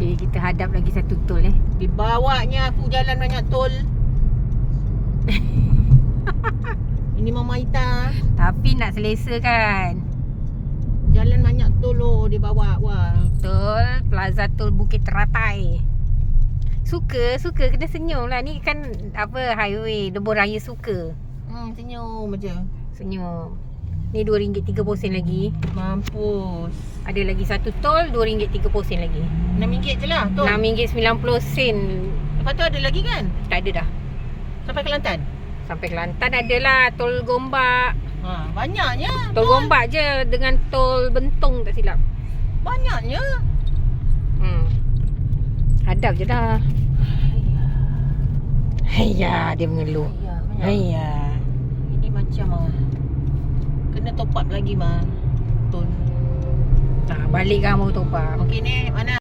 Okay, kita hadap lagi satu tol Dibawanya aku jalan banyak tol. Ini Mama Ita. Tapi nak selesa kan. Jalan banyak tol dia bawa. Wah. Tol Plaza Tol Bukit Teratai. Suka kena senyum lah. Ni kan apa, highway Lebuh Raya Suka. Senyum je. Senyum. Ni RM2.30 lagi. Mampus. Ada lagi satu tol RM2.30 lagi. RM6 je lah tol. RM6.90. Lepas tu ada lagi kan? Tak ada dah. Sampai Kelantan. Sampai Kelantan adalah tol Gombak. Banyaknya. Tol Gombak je dengan tol Bentong tak silap. Banyaknya. Hadap je dah. Hayya, dia mengeluh. Hayya. Ini macam kena top up lagi tol. Balik kan mau top up. Okey ni mana?